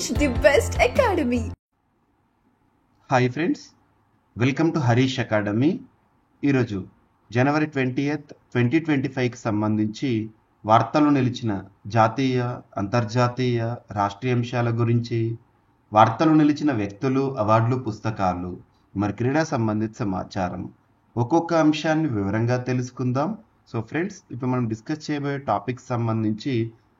Harish, the best academy. Hi friends, welcome to Harish academy. ఈరోజు జనవరి 20th 2025కి సంబంధించి వార్తలు నిలిచిన జాతీయ, అంతర్జాతీయ, రాష్ట్రీయ అంశాల గురించి, వార్తలు నిలిచిన వ్యక్తులు, అవార్డులు, పుస్తకాలు, మరి క్రీడా సంబంధిత సమాచారం, ఒక్కొక్క అంశాన్ని వివరంగా తెలుసుకుందాం. సో ఫ్రెండ్స్, ఇప్పుడు మనం డిస్కస్ చేయబోయే టాపిక్ సంబంధించి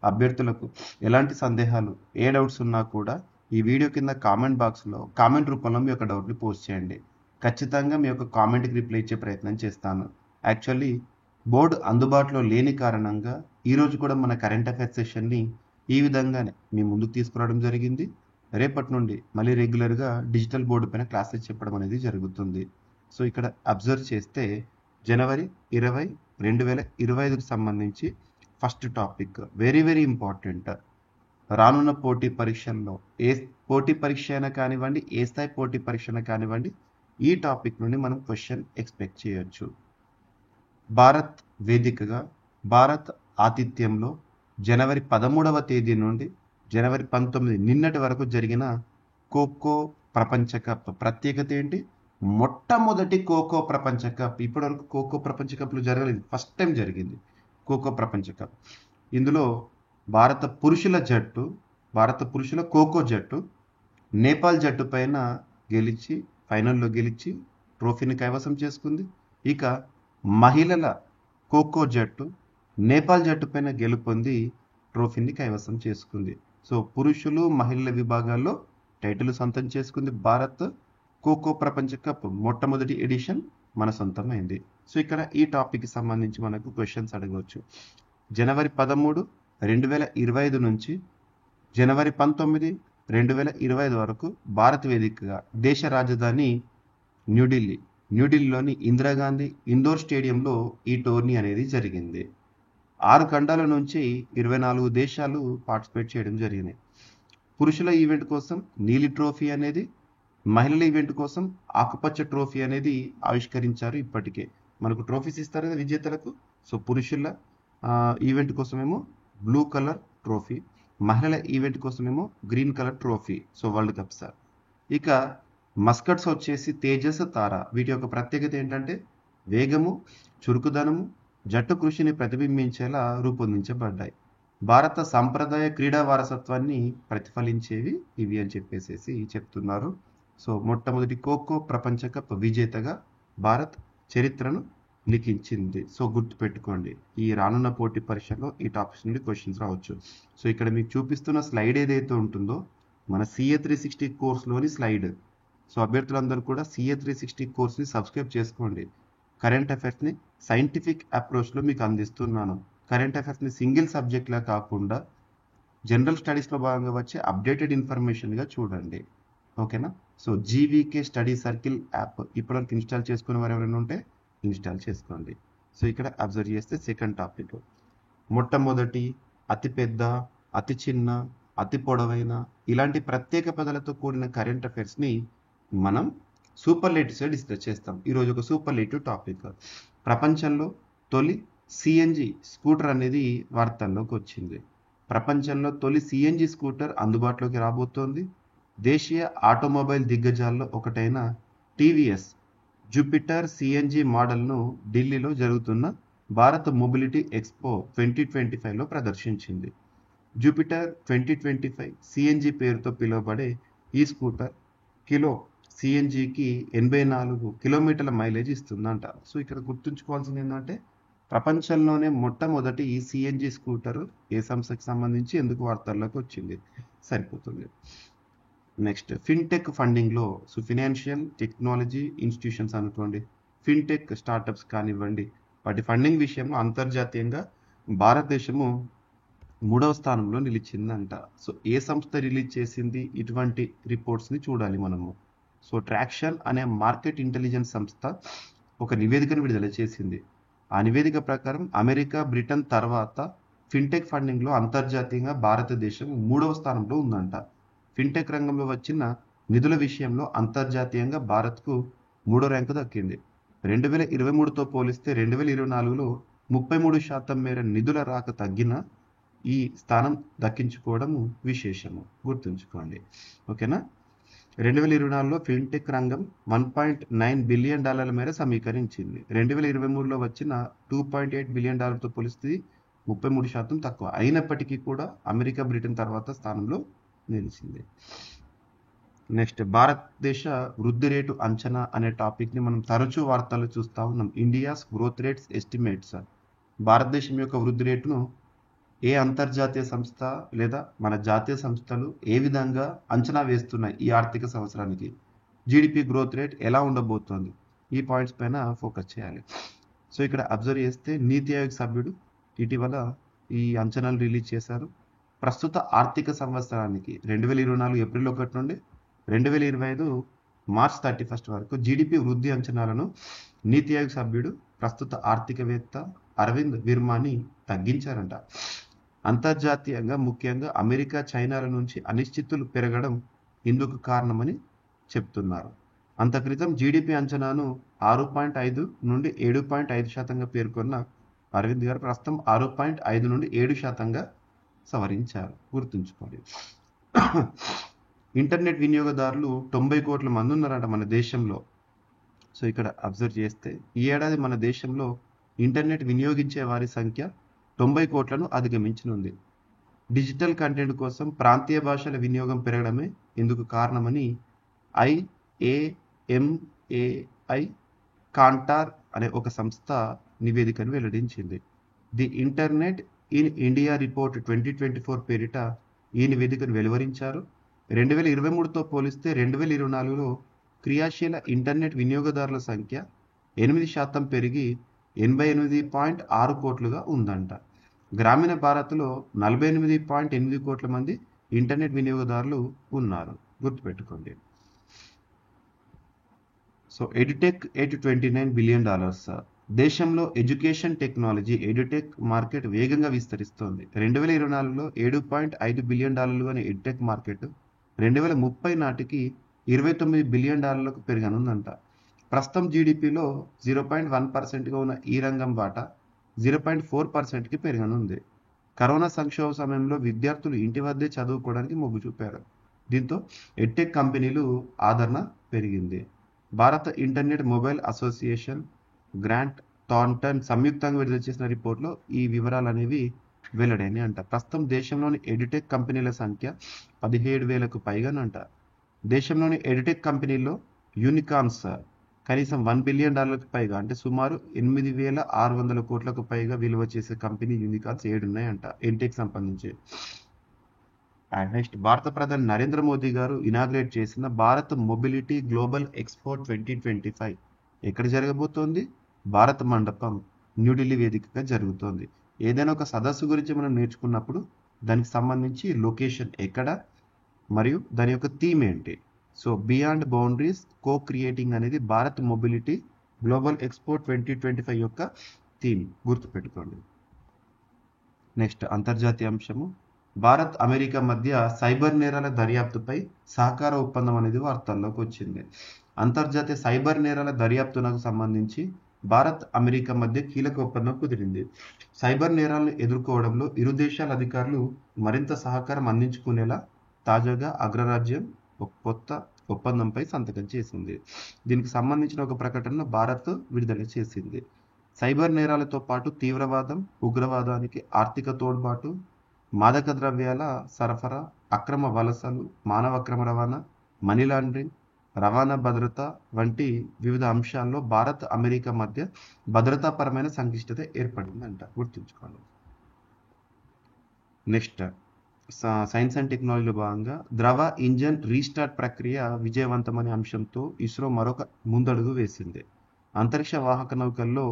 అభ్యర్థులకు ఎలాంటి సందేహాలు, ఏ డౌట్స్ ఉన్నా కూడా ఈ వీడియో కింద కామెంట్ బాక్స్లో కామెంట్ రూపంలో మీ యొక్క డౌట్ని పోస్ట్ చేయండి. ఖచ్చితంగా మీ యొక్క కామెంట్కి రిప్లై ఇచ్చే ప్రయత్నం చేస్తాను. యాక్చువల్లీ బోర్డు అందుబాటులో లేని కారణంగా ఈరోజు కూడా మన కరెంట్ అఫైర్స్ సెషన్ని ఈ విధంగానే మీ ముందుకు తీసుకురావడం జరిగింది. రేపటి నుండి మళ్ళీ రెగ్యులర్గా డిజిటల్ బోర్డు పైన క్లాసెస్ చెప్పడం అనేది జరుగుతుంది. సో ఇక్కడ అబ్జర్వ్ చేస్తే జనవరి 20, 2025కి సంబంధించి first topic very very important. రానున్న పోటీ పరీక్షల్లో ఏ పోటీ పరీక్ష అయినా కానివ్వండి, ఏ స్థాయి పోటీ పరీక్ష అయినా కానివ్వండి, ఈ టాపిక్ నుండి మనం క్వశ్చన్ ఎక్స్పెక్ట్ చేయొచ్చు. భారత్ వేదికగా భారత్ ఆతిథ్యంలో జనవరి 13వ తేదీ నుండి జనవరి 19 నిన్నటి వరకు జరిగిన ఖోఖో ప్రపంచ కప్ ప్రత్యేకత ఏంటి? మొట్టమొదటి ఖోఖో ప్రపంచ కప్. ఇప్పటివరకు ఖోఖో ప్రపంచ కప్లు జరగలేదు, ఫస్ట్ టైం జరిగింది ఖోఖో ప్రపంచ కప్. ఇందులో భారత పురుషుల ఖోఖో జట్టు నేపాల్ జట్టు పైన గెలిచి ఫైనల్లో గెలిచి ట్రోఫీని కైవసం చేసుకుంది. ఇక మహిళల ఖోఖో జట్టు నేపాల్ జట్టు పైన గెలుపొంది ట్రోఫీని కైవసం చేసుకుంది. సో పురుషులు, మహిళల విభాగాల్లో టైటిల్ సొంతం చేసుకుంది భారత్. ఖోఖో ప్రపంచ కప్ మొట్టమొదటి ఎడిషన్ మన సొంతమైంది. సో ఇక్కడ ఈ టాపిక్కి సంబంధించి మనకు క్వశ్చన్స్ అడగవచ్చు. జనవరి 13, 2025 నుంచి జనవరి 19, 2025 వరకు భారత్ వేదికగా దేశ రాజధాని న్యూఢిల్లీలోని ఇందిరాగాంధీ ఇండోర్ స్టేడియంలో ఈ టోర్నీ అనేది జరిగింది. 6 ఖండాల నుంచి 24 దేశాలు పార్టిసిపేట్ చేయడం జరిగింది. పురుషుల ఈవెంట్ కోసం నీలి ట్రోఫీ అనేది, మహిళల ఈవెంట్ కోసం ఆకుపచ్చ ట్రోఫీ అనేది ఆవిష్కరించారు. ఇప్పటికే మనకు ట్రోఫీస్ ఇస్తారు కదా విజేతలకు. సో పురుషుల ఈవెంట్ కోసమేమో బ్లూ కలర్ ట్రోఫీ, మహిళల ఈవెంట్ కోసమేమో green colour trophy. So world cup sir. ఇక మస్కట్స్ వచ్చేసి తేజస్, తార. వీటి యొక్క ప్రత్యేకత ఏంటంటే వేగము, చురుకుదనము, జట్టు కృషిని ప్రతిబింబించేలా రూపొందించబడ్డాయి. భారత సాంప్రదాయ క్రీడా వారసత్వాన్ని ప్రతిఫలించేవి ఇవి అని చెప్పేసి చెప్తున్నారు. సో మొట్టమొదటి ఖోఖో ప్రపంచ కప్ విజేతగా భారత్ చరిత్రను లిఖించింది. సో గుర్తుపెట్టుకోండి, ఈ రానున్న పోటీ పరీక్షలో ఈ టాపిక్స్ నుండి క్వశ్చన్స్ రావచ్చు. సో ఇక్కడ మీకు చూపిస్తున్న స్లైడ్ ఏదైతే ఉంటుందో మన CA 360 కోర్సులోని స్లైడ్. సో అభ్యర్థులందరూ కూడా CA 360 కోర్స్ని సబ్స్క్రైబ్ చేసుకోండి. కరెంట్ అఫైర్స్ని సైంటిఫిక్ అప్రోచ్లో మీకు అందిస్తున్నాను. కరెంట్ అఫైర్స్ని సింగిల్ సబ్జెక్ట్లా కాకుండా జనరల్ స్టడీస్లో భాగంగా వచ్చే అప్డేటెడ్ ఇన్ఫర్మేషన్గా చూడండి. ఓకేనా? So GVK study circle app ఇప్పటివరకు ఇన్స్టాల్ చేసుకునే వారు ఎవరైనా ఉంటే ఇన్స్టాల్ చేసుకోండి. సో ఇక్కడ అబ్జర్వ్ చేస్తే సెకండ్ టాపిక్ మొట్టమొదటి, అతిపెద్ద, అతి చిన్న, అతి పొడవైన ఇలాంటి ప్రత్యేక పదాలతో కూడిన కరెంట్ అఫైర్స్ని మనం సూపర్లేటివ్స్గా డిస్కస్ చేస్తాం. ఈరోజు ఒక సూపర్లేటివ్ టాపిక్. ప్రపంచంలో తొలి CNG స్కూటర్ అనేది వార్తల్లోకి వచ్చింది. ప్రపంచంలో తొలి CNG స్కూటర్ అందుబాటులోకి రాబోతోంది. దేశీయ ఆటోమొబైల్ దిగ్గజాల్లో ఒకటైన TVS జూపిటర్ CNG మోడల్ను ఢిల్లీలో జరుగుతున్న భారత్ మొబిలిటీ ఎక్స్పో 2025లో ప్రదర్శించింది. జూపిటర్ 2025 CNG పేరుతో పిలువబడే ఈ స్కూటర్ కిలో CNGకి 84 కిలోమీటర్ల మైలేజ్ ఇస్తుందంట. సో ఇక్కడ గుర్తుంచుకోవాల్సింది ఏంటంటే ప్రపంచంలోనే మొట్టమొదటి ఈ CNG స్కూటర్ ఏ సంస్థకి సంబంధించి ఎందుకు వార్తల్లోకి వచ్చింది సరిపోతుంది. నెక్స్ట్ ఫిన్టెక్ ఫండింగ్లో. సో ఫినాన్షియల్ టెక్నాలజీ ఇన్స్టిట్యూషన్స్ అనుకోండి, ఫిన్టెక్ స్టార్టప్స్ కానివ్వండి, వాటి ఫండింగ్ విషయంలో అంతర్జాతీయంగా భారతదేశము 3వ స్థానంలో నిలిచిందంట. సో ఏ సంస్థ రిలీజ్ చేసింది ఇటువంటి రిపోర్ట్స్ని చూడాలి మనము. సో ట్రాక్షన్ అనే మార్కెట్ ఇంటెలిజెన్స్ సంస్థ ఒక నివేదికను విడుదల చేసింది. ఆ నివేదిక ప్రకారం అమెరికా, బ్రిటన్ తర్వాత ఫిన్టెక్ ఫండింగ్లో అంతర్జాతీయంగా భారతదేశం 3వ స్థానంలో ఉందంట. ఫిన్టెక్ రంగంలో వచ్చిన నిధుల విషయంలో అంతర్జాతీయంగా భారత్కు 3వ ర్యాంకు దక్కింది. 2023తో పోలిస్తే 2024లో 33% మేర నిధుల రాక తగ్గిన ఈ స్థానం దక్కించుకోవడం విశేషము, గుర్తుంచుకోండి. ఓకేనా. 2024లో ఫిన్టెక్ రంగం $1.9 బిలియన్ మేర సమీకరించింది. 2023లో వచ్చిన $2.8 బిలియన్ తో పోలిస్తే 33% తక్కువ. అయినప్పటికీ కూడా అమెరికా, బ్రిటన్ తర్వాత స్థానంలో నిలిచింది. నెక్స్ట్, భారతదేశ వృద్ధి రేటు అంచనా అనే టాపిక్ని మనం తరచూ వార్తల్లో చూస్తూ ఉన్నాం. India's growth rates estimates. భారతదేశం యొక్క వృద్ధి రేటును ఏ అంతర్జాతీయ సంస్థ లేదా మన జాతీయ సంస్థలు ఏ విధంగా అంచనా వేస్తున్నాయి ఈ ఆర్థిక సంవత్సరానికి, జీడిపి గ్రోత్ రేట్ ఎలా ఉండబోతోంది, ఈ పాయింట్స్ పైన ఫోకస్ చేయాలి. సో ఇక్కడ అబ్జర్వ్ చేస్తే నీతి ఆయోగ్ సభ్యుడు ఇటీవల ఈ అంచనాలు రిలీజ్ చేశారు. ప్రస్తుత ఆర్థిక సంవత్సరానికి 2024 ఏప్రిల్ 1 నుండి 2025 మార్చ్ 31 వరకు జీడిపి వృద్ధి అంచనాలను నీతి ఆయోగ్ సభ్యుడు ప్రస్తుత ఆర్థికవేత్త అరవింద్ విర్మాని తగ్గించారంట. అంతర్జాతీయంగా ముఖ్యంగా అమెరికా, చైనాల నుంచి అనిశ్చితులు పెరగడం ఇందుకు కారణమని చెప్తున్నారు. అంత క్రితం జీడిపి అంచనాను 6.5 నుండి 7.5% పేర్కొన్న అరవింద్ గారు ప్రస్తుతం 6.5 నుండి 7% సవరించారు, గుర్తుంచుకోండి. ఇంటర్నెట్ వినియోగదారులు 90 కోట్ల మంది ఉన్నారంట మన దేశంలో. సో ఇక్కడ అబ్జర్వ్ చేస్తే ఈ ఏడాది మన దేశంలో ఇంటర్నెట్ వినియోగించే వారి సంఖ్య 90 కోట్లను అధిగమించనుంది. డిజిటల్ కంటెంట్ కోసం ప్రాంతీయ భాషల వినియోగం పెరగడమే ఇందుకు కారణమని IAMAI కాంటార్ అనే ఒక సంస్థ నివేదికను వెల్లడించింది. The internet in India report 2024 పేరిట ఈ నివేదికను వెలువరించారు. 2023తో పోలిస్తే 2024లో క్రియాశీల ఇంటర్నెట్ వినియోగదారుల సంఖ్య 8% పెరిగి 88.6 కోట్లుగా ఉందంట. గ్రామీణ భారత్లో 48.8 కోట్ల మంది ఇంటర్నెట్ వినియోగదారులు ఉన్నారు, గుర్తుపెట్టుకోండి. So edutech $29 billion. దేశంలో ఎడ్యుకేషన్ టెక్నాలజీ ఎడ్యుటెక్ మార్కెట్ వేగంగా విస్తరిస్తోంది. 2024లో $7.5 బిలియన్ అనే ఎడ్యుటెక్ మార్కెట్ 2030 నాటికి $29 బిలియన్ పెరగనుందంట. ప్రస్తుతం జీడిపిలో 0.1%గా ఉన్న ఈ రంగం వాటా 0.4%కి పెరగనుంది. కరోనా సంక్షోభ సమయంలో విద్యార్థులు ఇంటి వద్దే చదువుకోవడానికి మొగ్గు చూపారు. దీంతో ఎడ్టెక్ కంపెనీలు ఆదరణ పెరిగింది. భారత ఇంటర్నెట్ మొబైల్ అసోసియేషన్, గ్రాంట్ థార్ంటన్ సంయుక్తంగా విడుదల చేసిన రిపోర్ట్లో ఈ వివరాలు అనేవి వెల్లడైనాయి అంట. ప్రస్తుతం దేశంలోని ఎడ్యుటెక్ కంపెనీల సంఖ్య 17,000కు పైగానంట. దేశంలోని ఎడ్యుటెక్ కంపెనీల్లో యూనికార్న్స్ కనీసం $1 బిలియన్ పైగా, అంటే సుమారు 8,600 కోట్లకు పైగా విలువ చేసే కంపెనీ యూనికార్న్స్ 7 ఉన్నాయంట ఎడ్టెక్ సంబంధించి. అండ్ నెక్స్ట్, భారత ప్రధాని నరేంద్ర మోదీ గారు ఇనాగ్రేట్ చేసిన భారత్ మొబిలిటీ గ్లోబల్ ఎక్స్పో 2025 ఎక్కడ జరగబోతోంది? భారత్ మండపం, న్యూఢిల్లీ వేదికగా జరుగుతోంది. ఏదైనా ఒక సదస్సు గురించి మనం నేర్చుకున్నప్పుడు దానికి సంబంధించి లొకేషన్ ఎక్కడ మరియు దాని యొక్క థీమ్ ఏంటి. So beyond boundaries co creating అనేది భారత్ మొబిలిటీ గ్లోబల్ ఎక్స్పో 2025 యొక్క థీమ్, గుర్తుపెట్టుకోండి. నెక్స్ట్, అంతర్జాతీయ అంశము. భారత్ అమెరికా మధ్య సైబర్ నేరాల దర్యాప్తుపై సహకార ఒప్పందం అనేది వార్తల్లోకి వచ్చింది. అంతర్జాతీయ సైబర్ నేరాల దర్యాప్తునకు సంబంధించి భారత్ అమెరికా మధ్య కీలక ఒప్పందం కుదిరింది. సైబర్ నేరాలను ఎదుర్కోవడంలో ఇరు దేశాల అధికారులు మరింత సహకారం అందించుకునేలా తాజాగా అగ్రరాజ్యం ఒక కొత్త ఒప్పందంపై సంతకం చేసింది. దీనికి సంబంధించిన ఒక ప్రకటనను భారత్ విడుదల చేసింది. సైబర్ నేరాలతో పాటు తీవ్రవాదం, ఉగ్రవాదానికి ఆర్థిక తోడ్పాటు, మాదక ద్రవ్యాల సరఫరా, అక్రమ వలసలు, మానవ అక్రమ రవాణా, మనీ లాండరింగ్, రవాణా భద్రత వంటి వివిధ అంశాల్లో భారత్ అమెరికా మధ్య భద్రతాపరమైన సంక్లిష్టత ఏర్పడిందంట, గుర్తుంచుకోండి. నెక్స్ట్, సైన్స్ అండ్ టెక్నాలజీలో భాగంగా ద్రవ ఇంజన్ రీస్టార్ట్ ప్రక్రియ విజయవంతమనే అంశంతో ఇస్రో మరొక ముందడుగు వేసింది. అంతరిక్ష వాహక నౌకల్లో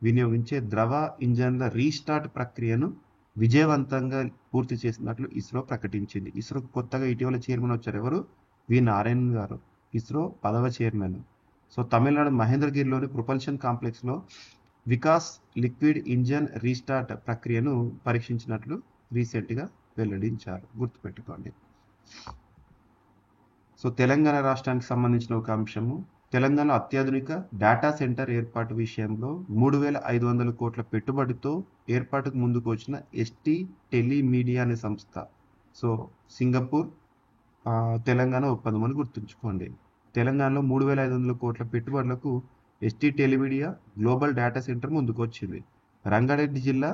వినియోగించే ద్రవ ఇంజన్ల రీస్టార్ట్ ప్రక్రియను విజయవంతంగా పూర్తి చేసినట్లు ఇస్రో ప్రకటించింది. ఇస్రో కొత్తగా ఇటీవల చైర్మన్ వచ్చారు, ఎవరు? వి నారాయణన్ గారు, ఇస్రో 10వ చైర్మన్. సో తమిళనాడు మహేంద్రగిరిలోని ప్రొపల్షన్ కాంప్లెక్స్లో వికాస్ లిక్విడ్ ఇంజన్ రీస్టార్ట్ ప్రక్రియను పరీక్షించినట్లు రీసెంట్గా వెల్లడించారు, గుర్తుపెట్టుకోండి. సో తెలంగాణ రాష్ట్రానికి సంబంధించిన ఒక అంశము. తెలంగాణలో అత్యాధునిక డేటా సెంటర్ ఏర్పాటు విషయంలో 3,500 కోట్ల పెట్టుబడితో ఏర్పాటుకు ముందుకు వచ్చిన ఎస్టీ టెలిమీడియా అనే సంస్థ. సో సింగపూర్ తెలంగాణ ఒప్పందం అని గుర్తుంచుకోండి. తెలంగాణలో 3,500 కోట్ల పెట్టుబడులకు ST Telemedia global data centre ముందుకు వచ్చింది. రంగారెడ్డి జిల్లా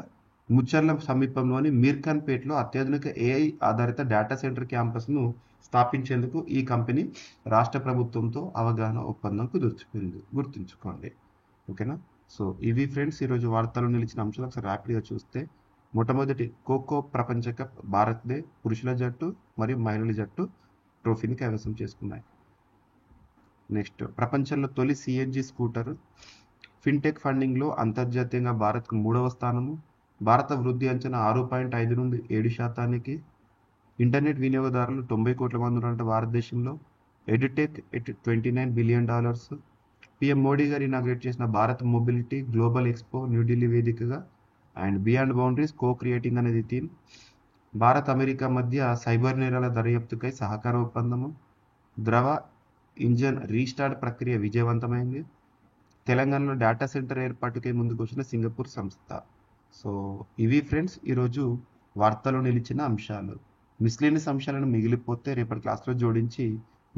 ముచ్చర్ల సమీపంలోని మీర్ఖాన్పేటలో అత్యాధునిక ఏఐ ఆధారిత డేటా సెంటర్ క్యాంపస్ను స్థాపించేందుకు ఈ కంపెనీ రాష్ట్ర ప్రభుత్వంతో అవగాహన ఒప్పందం కుదుర్చుకుంది. గుర్తుంచుకోండి. ఓకేనా? సో ఇవి ఫ్రెండ్స్ ఈరోజు వార్తల్లో నిలిచిన అంశాలు. ఒకసారి ర్యాపిడ్గా చూస్తే, మొట్టమొదటి ఖోఖో ప్రపంచ కప్ భారత్దే పురుషుల జట్టు మరియు మహిళల జట్టు ట్రోఫీని కైవసం చేసుకున్నాయి. నెక్స్ట్, ప్రపంచంలో తొలి సిఎన్జి స్కూటర్. ఫిన్టెక్ ఫండింగ్లో అంతర్జాతీయంగా భారత్కు 3వ స్థానము. భారత వృద్ధి అంచనా 6.5 నుండి 7%. ఇంటర్నెట్ వినియోగదారులు 90 కోట్ల మంది ఉన్నారంటే భారతదేశంలో. Edutech $29 billion. పిఎం మోడీ గారు ఇనాగ్రేట్ చేసిన Bharat mobility global expo New Delhi వేదికగా. And beyond boundaries co creating అనేది థీమ్. భారత్ అమెరికా మధ్య సైబర్ నేరాల దర్యాప్తుకై సహకార ఒప్పందము. ద్రవ ఇంజన్ రీస్టార్ట్ ప్రక్రియ విజయవంతమైంది. తెలంగాణలో డేటా సెంటర్ ఏర్పాటుకై ముందుకు వచ్చిన సింగపూర్ సంస్థ. సో ఇవి ఫ్రెండ్స్ ఈరోజు వార్తలో నిలిచిన అంశాలు. మిస్లేనియస్ అంశాలను మిగిలిపోతే రేపటి క్లాస్లో జోడించి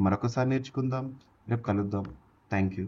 మరొకసారి నేర్చుకుందాం. రేపు కలుద్దాం. Thank you.